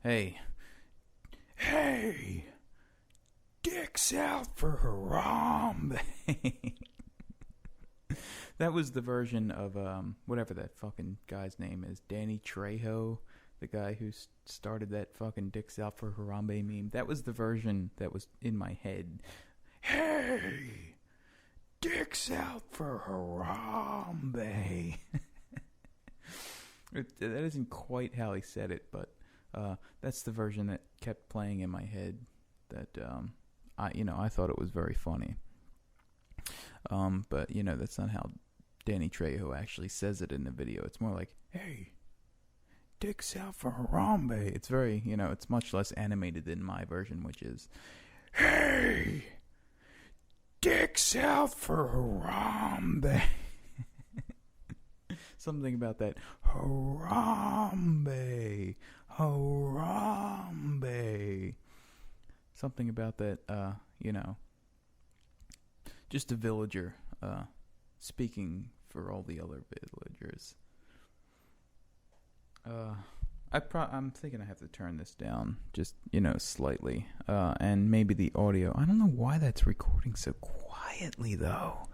Hey, hey, dicks out for Harambe. That was the version of whatever that fucking guy's name is, Danny Trejo, the guy who started that fucking dicks out for Harambe meme. That was the version that was in my head. Hey, dicks out for Harambe. That isn't quite how he said it, but that's the version that kept playing in my head. That I thought it was very funny. But that's not how Danny Trejo actually says it in the video. It's more like, "Hey, dicks out for Harambe." It's very, it's much less animated than my version, which is, "Hey, dicks out for Harambe." Something about that Harambe, Harambe. Something about that, just a villager speaking for all the other villagers. I'm thinking I have to turn this down just, slightly. And maybe the audio. I don't know why that's recording so quietly, though.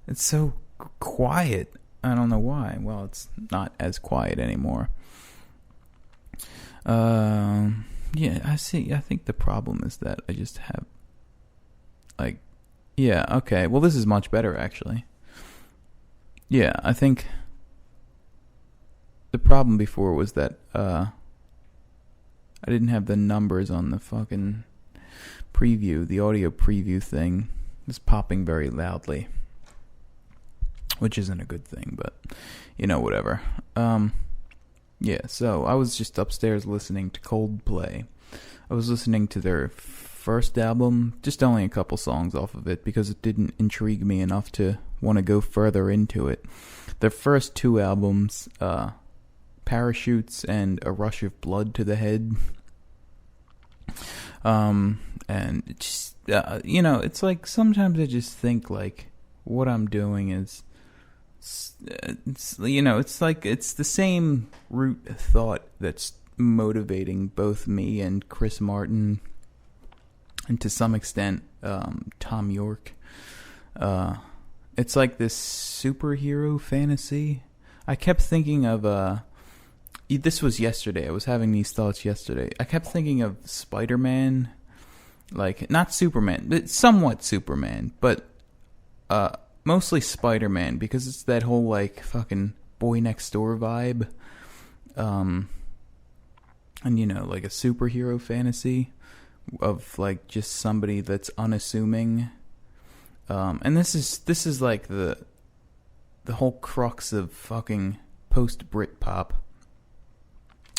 It's so quiet. I don't know why. Well, it's not as quiet anymore. Yeah, I see. I think the problem is that I just have, yeah, okay. Well, this is much better, actually. Yeah, I think the problem before was that, I didn't have the numbers on the fucking preview. The audio preview thing was popping very loudly, which isn't a good thing, but, whatever. Yeah, so I was just upstairs listening to Coldplay. I was listening to their first album, just only a couple songs off of it, because it didn't intrigue me enough to want to go further into it. Their first two albums, Parachutes and A Rush of Blood to the Head. And it's just, it's like sometimes I just think like what I'm doing is, it's like it's the same root thought that's motivating both me and Chris Martin, and to some extent Tom York. It's like this superhero fantasy. I kept thinking of this was yesterday. I was having these thoughts yesterday. I kept thinking of Spider-Man, like not Superman, but somewhat Superman, but mostly Spider-Man, because it's that whole like fucking boy next door vibe, and like a superhero fantasy of like just somebody that's unassuming, and this is like the whole crux of fucking post Britpop,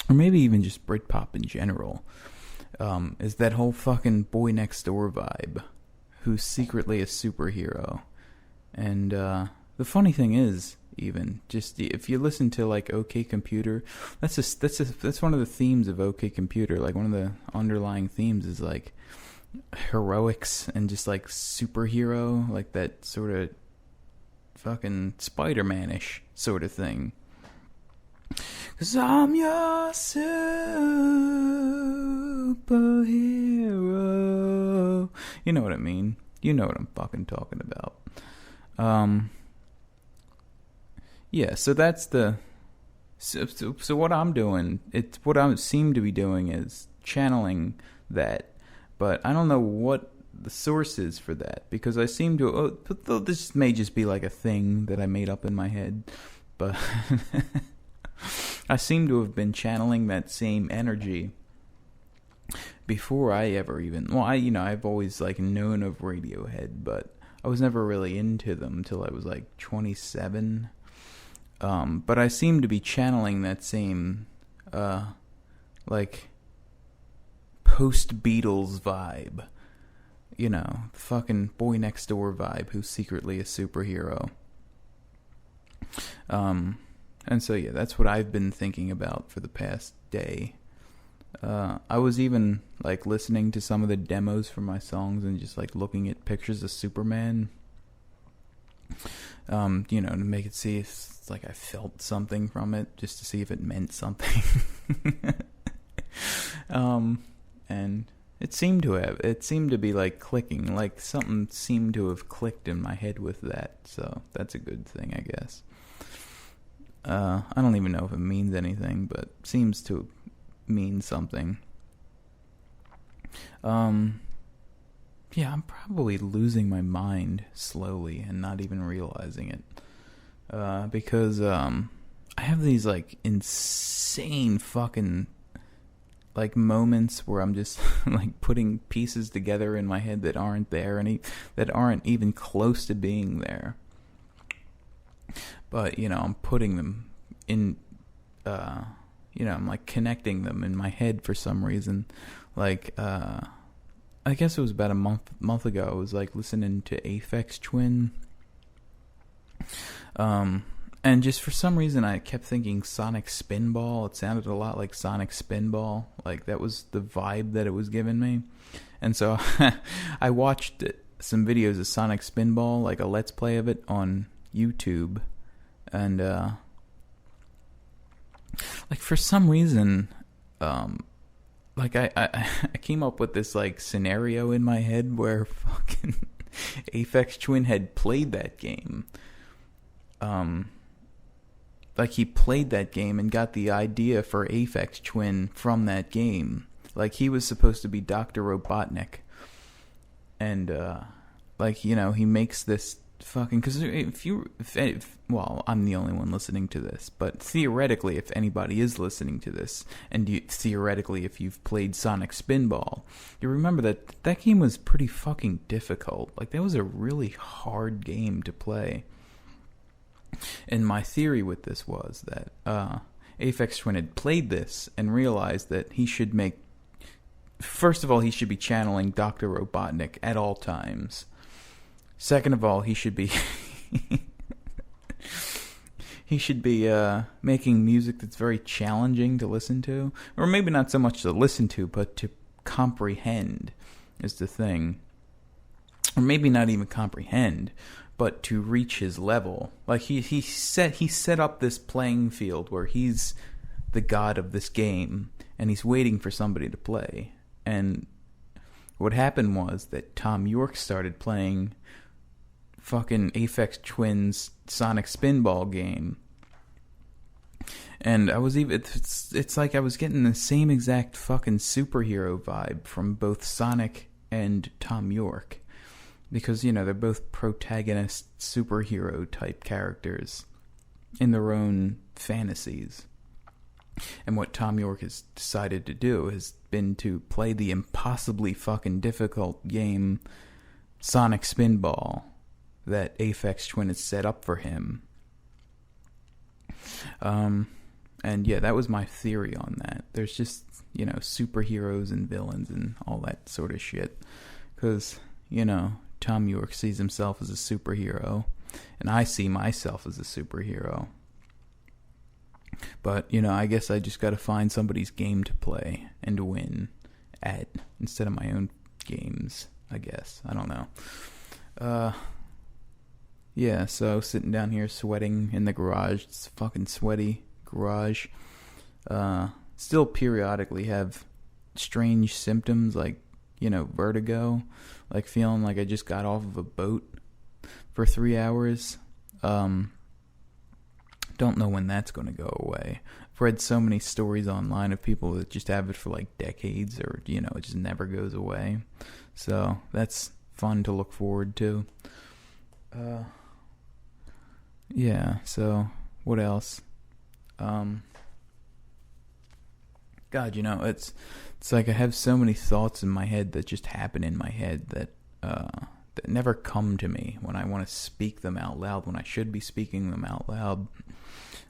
or maybe even just Britpop in general, is that whole fucking boy next door vibe who's secretly a superhero. And the funny thing is, even just if you listen to like OK Computer, that's one of the themes of OK Computer. Like one of the underlying themes is like heroics and just like superhero, like that sort of fucking Spider-Man-ish sort of thing. 'Cause I'm your superhero. You know what I mean? You know what I'm fucking talking about. Yeah, so that's the so what I'm doing, it's what I seem to be doing is channeling that, but I don't know what the source is for that, because I seem to this may just be like a thing that I made up in my head, but I seem to have been channeling that same energy before I ever even, well, I've always like known of Radiohead, but I was never really into them until I was like 27. But I seem to be channeling that same, like, post-Beatles vibe. Fucking boy next door vibe who's secretly a superhero. And so, yeah, that's what I've been thinking about for the past day. I was even like listening to some of the demos for my songs and just like looking at pictures of Superman, to make it see if it's like I felt something from it, just to see if it meant something. And it seemed to be like clicking, like something seemed to have clicked in my head with that. So that's a good thing, I guess. I don't even know if it means anything, but seems to mean something. Yeah, I'm probably losing my mind slowly and not even realizing it. Because I have these like insane fucking like moments where I'm just like putting pieces together in my head that aren't there, that aren't even close to being there. But I'm putting them in. I'm like connecting them in my head for some reason. Like I guess it was about a month ago. I was like listening to Aphex Twin. And just for some reason I kept thinking Sonic Spinball. It sounded a lot like Sonic Spinball. Like that was the vibe that it was giving me. And so I watched some videos of Sonic Spinball, like a let's play of it on YouTube. And like for some reason like I came up with this like scenario in my head where fucking Aphex Twin had played that game. Like he played that game and got the idea for Aphex Twin from that game. Like he was supposed to be Dr. Robotnik. And like he makes this fucking, because if I'm the only one listening to this, but theoretically if anybody is listening to this, and theoretically if you've played Sonic Spinball, you remember that game was pretty fucking difficult. Like that was a really hard game to play. And my theory with this was that Aphex Twin had played this and realized that he should make, first of all, he should be channeling Dr. Robotnik at all times. Second of all, he should be making music that's very challenging to listen to, or maybe not so much to listen to, but to comprehend is the thing. Or maybe not even comprehend, but to reach his level. Like he set up this playing field where he's the god of this game and he's waiting for somebody to play. And what happened was that Tom York started playing fucking Aphex Twin's Sonic Spinball game. And it's like I was getting the same exact fucking superhero vibe from both Sonic and Tom York. Because, they're both protagonist superhero type characters in their own fantasies. And what Tom York has decided to do has been to play the impossibly fucking difficult game Sonic Spinball that Aphex Twin has set up for him. And yeah, that was my theory on that. There's just, superheroes and villains and all that sort of shit. Because, Tom York sees himself as a superhero, and I see myself as a superhero. But, I guess I just gotta find somebody's game to play and to win at, instead of my own games, I guess. I don't know. Yeah, so sitting down here sweating in the garage. It's a fucking sweaty garage. Still periodically have strange symptoms like, vertigo. Like feeling like I just got off of a boat for 3 hours. Don't know when that's going to go away. I've read so many stories online of people that just have it for like decades, or, it just never goes away. So that's fun to look forward to. Yeah, so what else? God, it's like I have so many thoughts in my head that just happen in my head that never come to me when I want to speak them out loud, when I should be speaking them out loud.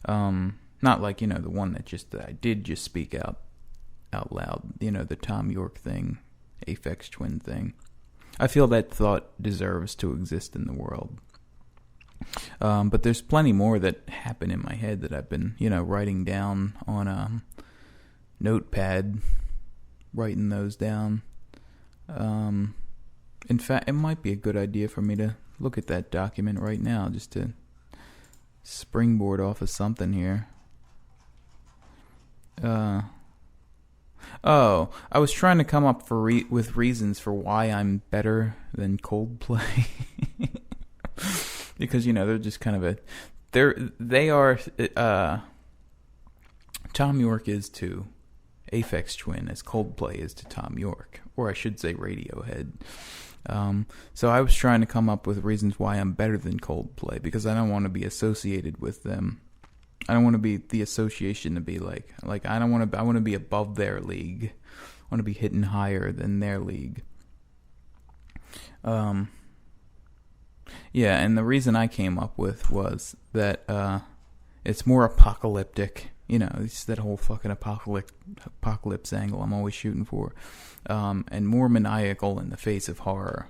Not like, the one that I did just speak out loud, the Tom York thing, Aphex Twin thing. I feel that thought deserves to exist in the world. But there's plenty more that happen in my head that I've been, writing down on a notepad, writing those down. In fact, it might be a good idea for me to look at that document right now, just to springboard off of something here. Oh, I was trying to come up with reasons for why I'm better than Coldplay. Because, they're just kind of they are, Tom York is to Aphex Twin as Coldplay is to Tom York, or I should say Radiohead. So I was trying to come up with reasons why I'm better than Coldplay, because I don't want to be associated with them. I don't want to be the association to be like I don't want to. I want to be above their league. I want to be hitting higher than their league. Yeah, and the reason I came up with was that it's more apocalyptic. It's that whole fucking apocalypse angle I'm always shooting for, and more maniacal in the face of horror,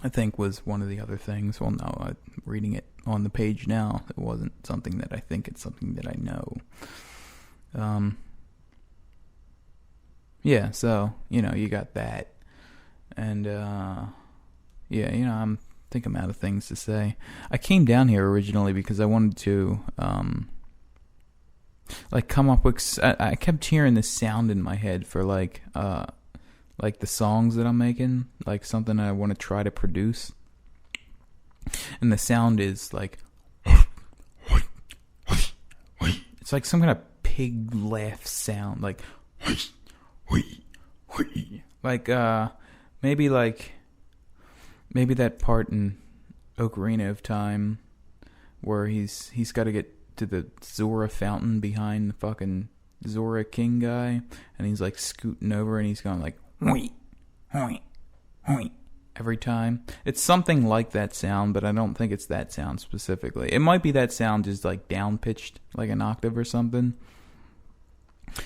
I think, was one of the other things. Well, no, I'm reading it on the page now. It wasn't something that I think, it's something that I know. Yeah, so, you got that. And, yeah, I think I'm out of things to say. I came down here originally because I wanted to, come up with... I kept hearing this sound in my head for, the songs that I'm making, something I want to try to produce. And the sound is it's like some kind of pig laugh sound, maybe that part in Ocarina of Time where he's got to get to the Zora fountain behind the fucking Zora King guy, and he's scooting over and he's going "Hoink, hoink, hoink" every time. It's something like that sound, but I don't think it's that sound specifically. It might be that sound just down pitched, like an octave or something.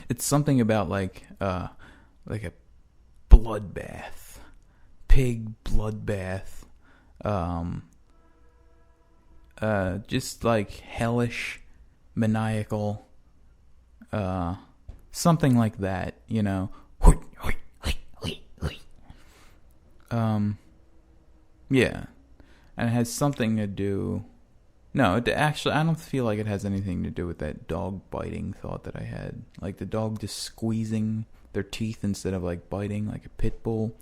It's something about a bloodbath, pig bloodbath, just hellish, maniacal, something like that, yeah, and it has something to do... No, actually, I don't feel like it has anything to do with that dog biting thought that I had. The dog just squeezing their teeth instead of, biting like a pit bull.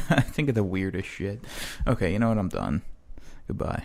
I think of the weirdest shit. Okay, you know what? I'm done. Goodbye.